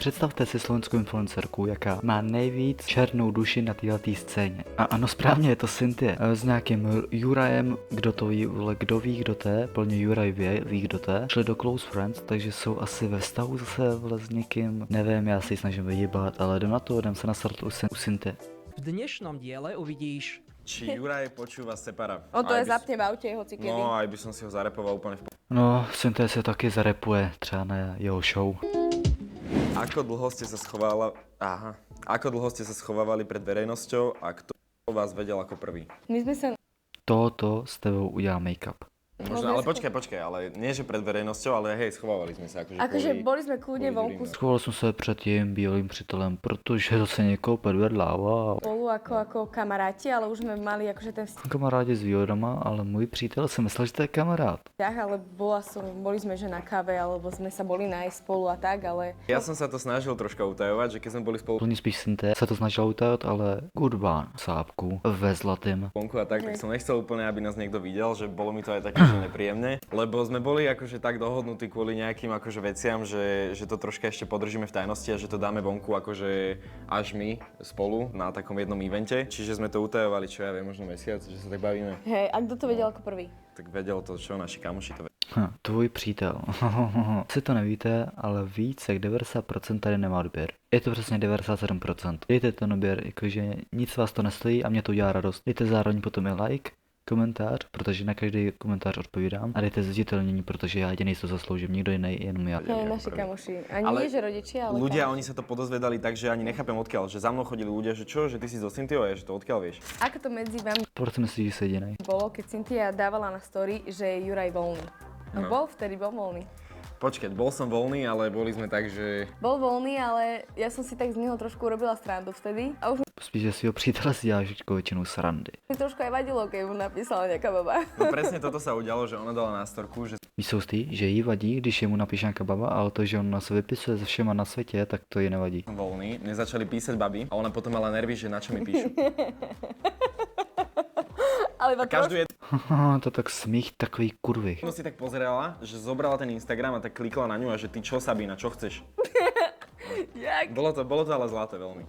Představte si slovenskou influencerku, jaká má nejvíc černou duši na této scéně. A ano, správně, je to Cynthia. S nějakým Jurajem, kdo to ví, kdo ví, kdo to je, plně Juraj ví, kdo to je. Šli do Close Friends, takže jsou asi ve vztahu zase s někým. Nevím, já si ji snažím vyjíbat, ale jdem na to, jdem se nasrat u Cynthia. V dnešnom diele uvidíš, či Juraj počúva Separa. On to je zapne v aute hoci kedy. No, aj by som si ho zarepoval úplne v No, Cynthia se taky zarepuje, třeba na jeho show. Ako dlho ste sa Ako dlho ste sa schovávali pred verejnosťou a kto vás vedel ako prvý? My sme sa... Tohoto s tebou udělá make-up. Možno, ale počkaj, ale nie že pred verejnosťou, ale hej, schovávali sme sa. Akože boli sme kľudne vonku Schoval jsem se před tím bílým přítelem, protože to se někoho podvedlává. spolu ako kamaráti, ale už sme mali akože ten Kamarádi s výhodama, ale můj přítel si myslel, že to je kamarád. vzťah, ale boli sme že na káve, alebo sme sa boli nájsť spolu a tak, ale... Ja som sa to snažil troška utajovať, že keď sme boli spolu Plně spíš Cynthia se to snažila utajat, ale Goodbán sápku ve zlatým. vonku a tak som nechcel úplne, aby nás niekto videl, že bolo mi to aj také, že nepríjemné. Lebo sme boli akože tak dohodnutí kvôli nejakým akože veciam, že to troška ešte podržíme v tajnosti a že to dáme vonku akože až my spolu na takom jednom evente. Čiže sme to utajovali, čo ja viem, možno mesiac, že sa tak bavíme. Hej, a kto to vedel ako prvý? Tak vedel to, čo naši kamoši to Tvůj přítel. Si to nevíte, ale víc jak 90% tady nemá odběr. Je to přesně 97%. Dejte ten odběr, jakože nic vás to nestojí a mě to udělá radost. Dejte zároveň potom i like, komentář, protože na každý komentář odpovídám. A dejte zviditeľnení, protože já jediný to zasloužím, nikdo jiný, jenom já. Hej, naši kamoši. Ani Ale nie, že rodičia, ale ľudia, kamoši. oni sa to podozvedali tak, že ani nechápem odkiaľ, že za mnou chodili ľudia, že čo, že ty si zo Cynthiou, že to odkiaľ vieš. Ako to medzi vami Proč si myslíš, že jsi jediný? bolo, keď Cynthia dávala na story, že je Juraj voľný? No. No. Vtedy bol voľný. Počkať, bol som voľný, ale boli sme tak, že... Bol voľný, ale ja som si tak z neho trošku urobila srandu vtedy. A už Spíš, že svého přítele si děláš většinou srandy. mi trošku aj vadilo, keď mu napísala nejaká baba. No presne toto sa udialo, že ona dala na storku, že Víš, jsou ty, že jí vadí, když jemu napíše nějaká baba, ale to, že on se vypisuje se všema na světě, tak to jí nevadí. som voľný. Mne začali písať baby a ona potom mala nervy, že na čo mi píšu. Ale iba Každú jednu To tak smích takový kurvy. si tak pozerala, že zobrala ten Instagram a tak klikla na ňu a že ty čo, Sabina, čo chceš? Jak? Bolo to ale zlaté veľmi.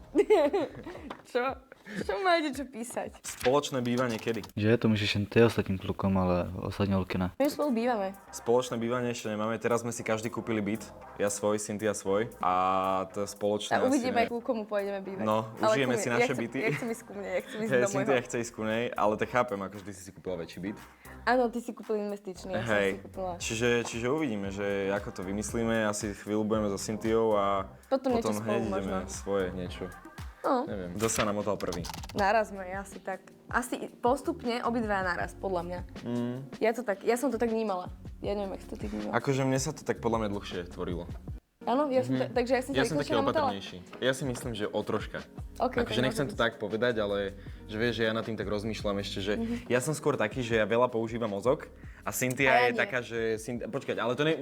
Čo? Čo máte čo písať? Spoločné bývanie kedy? Že to můžeš jen ty ostatním klukům, ale ostatní holky ne. My spolu bývame. Spoločné bývanie ešte nemáme, teraz sme si každý kúpili byt. Ja svoj, Cynthia svoj. A to spoločné A asi uvidíme, ne. ku komu pôjdeme bývať. No, Ale užijeme ku si mne. naše byty. Ja chcem ísť ku mne, ja chcem ísť Hej, do Cynthia môjho. chce ísť ku nej, ale tak chápem, akože ty si kúpila väčší byt. Áno, ty si kúpil investičný, ja som Hej, si kúpila. čiže uvidíme, že ako to vymyslíme, asi chvíľu budeme so Cynthiou a Potom niečo spolu hneď ideme možno. svoje niečo. No, Neviem, kto sa namotal prvý? naraz sme asi tak. Asi postupne obidva naraz, podľa mňa. Ja som to tak vnímala. Ja neviem, jak si to ty vnímal. Akože mne sa to tak podľa mňa dlhšie tvorilo. Áno, takže ja som Ja sa som rýchlejšie taký namotala. opatrnejší. Ja si myslím, že o troška. OK, Akože tak nechcem môže to byť. tak povedať, ale že vieš, že ja nad tým tak rozmýšľam ešte, že ja som skôr taký, že ja veľa používam mozog a Cynthia A ja je nie. taká, že... Počkať, ale to ne,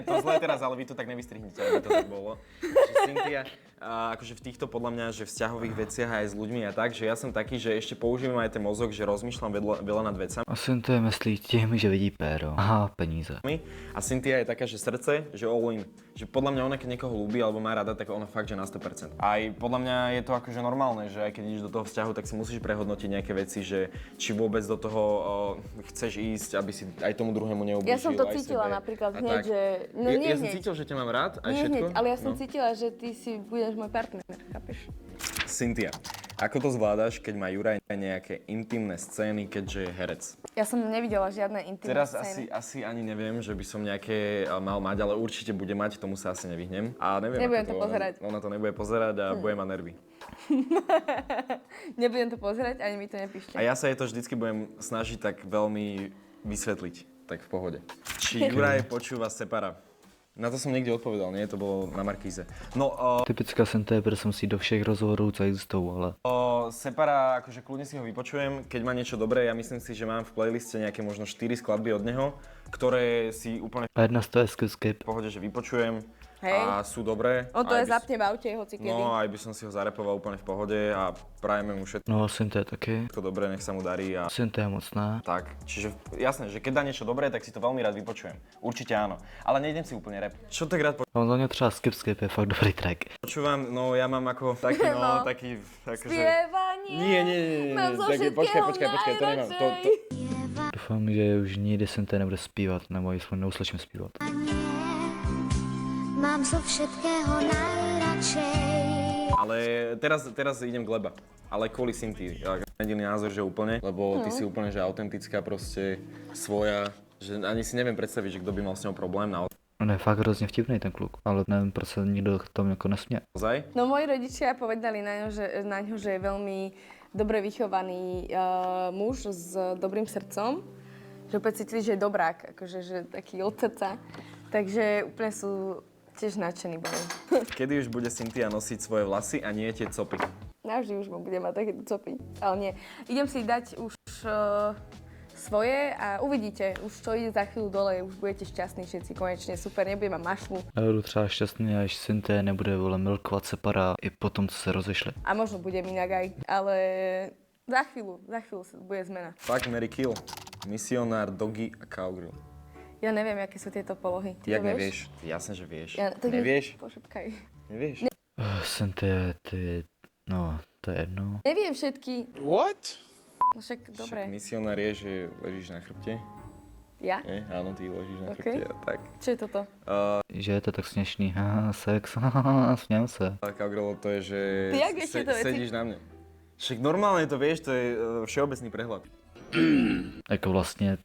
to zlé teraz, ale vy to tak nevystrihnete, aby to tak bolo. Že Cynthia, akože v týchto podľa mňa, že vzťahových veciach aj s ľuďmi a tak, že ja som taký, že ešte používam aj ten mozog, že rozmýšľam veľa nad vecami. Asi to je myslí tím, že vidí péro. Aha, peníze. A Cynthia je taká, že srdce, že all in. Že podľa mňa ona, keď niekoho ľúbi alebo má rada, tak ona fakt, že na 100%. Aj podľa mňa je to akože normálne, že aj keď ideš do toho vzťahu, tak si musíš prehodnotiť nejaké veci, že či vôbec do toho chceš ísť, aby si aj tomu druhému neublížil. Ja som to aj cítila sebe. napríklad A hneď, tak. že... No ja, nie ja som hneď. cítil, že ťa mám rád, aj Nie všetko. hneď, ale ja som No. cítila, že ty si budeš môj partner, chápeš? Cynthia, ako to zvládaš, keď má Juraj nejaké intimné scény, keďže je herec? Ja som nevidela žiadne intimné Teraz scény. asi ani neviem, že by som nejaké mal mať, ale určite bude mať, tomu sa asi nevyhnem. A neviem, Nebudem ako to pozerať. Ona to nebude pozerať a bude mať nervy. Nebudem to pozerať, ani mi to nepíšte. A ja sa jej to vždycky budem snažiť tak veľmi vysvetliť, tak v pohode. Či Juraj počúva Separa? Na to som niekde odpovedal, nie? To bolo na Markíze. No, Typická Cynthia, protože jsem si do všech rozhovorů, co existují, ale Separa, akože kľudne si ho vypočujem, keď má niečo dobré, ja myslím si, že mám v playliste nejaké možno 4 skladby od neho, ktoré si úplne a jedna z toho je skip. v pohode, že vypočujem. Hej. a sú dobré. On to Aj je by zapne v aute, hoci kedy. No, aj by som si ho zarepoval úplne v pohode a prajeme mu všetko No, synté taky. dobré, nech sa mu darí a Synté je mocná. tak. Čiže jasné, že keď dá niečo dobré, tak si to veľmi rád vypočujem. Určite áno. Ale nejdem si úplne rap. Čo tak rád On za ně třeba Skip je fakt dobrý track. počúvam? No, ja mám ako taký, No. taký, akože... Spievanie. Nie. Mám zo Taký, všetkého počkaj, to nemám. najradšej. Doufám, že už nikdy synté nebude zpívat, nebo jestli neuslyším zpívat. Mám zo všetkého najradšej. Ale teraz idem k Leba. Ale kvôli Cynthii. Jediný názor, že úplne, lebo ty si úplne, že autentická, proste svoja, že ani si neviem predstaviť, že kto by mal s ňou problém On je fakt hrozně vtipný ten kluk, ale nevím, proč se nikdo k tomu jako nesmě. naozaj. No moji rodičia povedali na ňo, že je veľmi dobre vychovaný muž s dobrým srdcom. Že úplne cítili, že je dobrák, akože že taký od srdca. Takže úplne sú tiež nadšení boli. Kedy už bude Cynthia nosiť svoje vlasy a nie tie copy? Navždy už budem mať také copy, ale nie. Idem si dať už svoje a uvidíte, už to ide za chvíľu dole, už budete šťastní všetci, konečne super, nebudem mať mašlu. Já budu třeba šťastný, až synté nebude vole milkovat separa i potom, co se rozešli. A možno budem inak aj, ale za chvíľu bude zmena. Fuck, Mary Kill. Misionár, Doggy a Cowgirl. Ja neviem, aké sú tieto polohy. Ty Jak to nevieš? Jasne, že vieš. tak mi Nevieš? Pošepkaj. Nevieš? Synté, ty, no, to je jedno. Neviem všetky. What? No však, Však dobre. misionár je, že ležíš na chrbte. Ja? Nie? Áno, ty ležíš na OK. chrbte a tak. Čo je toto? Že je to tak směšný, haha, sex, haha, směl se. A Cowgirl to je, že Ty jak vieš tieto veci? sedíš na mne. Však normálne to vieš, to je všeobecný prehľad. Jako vlastně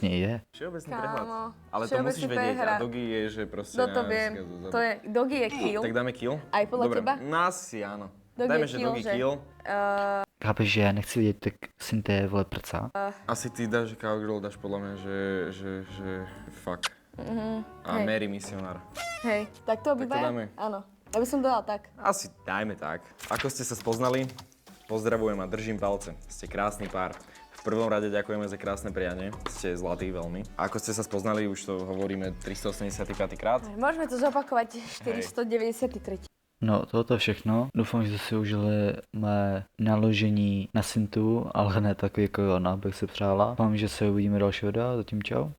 je. Všeobecný Kámo, prehľad. Ale to všeobecný musíš vedieť. prehľad. A Doggy je, že proste... No to na viem. zkazu zadu. To je, Doggy je kill. Tak dáme kill? Aj podľa Dobre, teba? nás si áno. Doggy Dajme, je že kill, Doggy že? kill. Chápeš, že já nechci vidět tak synté vole prca. Asi ty dáš Cowgirl, dáš podľa mňa, že fuck. A hej. Mary misionár. Hej, tak to to obidvaja? dáme. Áno. Ja by som dala tak. Asi dajme tak. Ako ste sa spoznali? Pozdravujem a držím palce. Ste krásny pár. V prvom rade ďakujeme za krásne prianie. Ste zlatí veľmi. Ako ste sa spoznali, už to hovoríme 385 krát. Môžeme to zopakovať 493. No, toto všechno. Doufám, že si užili mé naložení na syntu, ale ne takový jako ona bych si přála. Doufám, že se uvidíme dalšího videa. Zatím čau.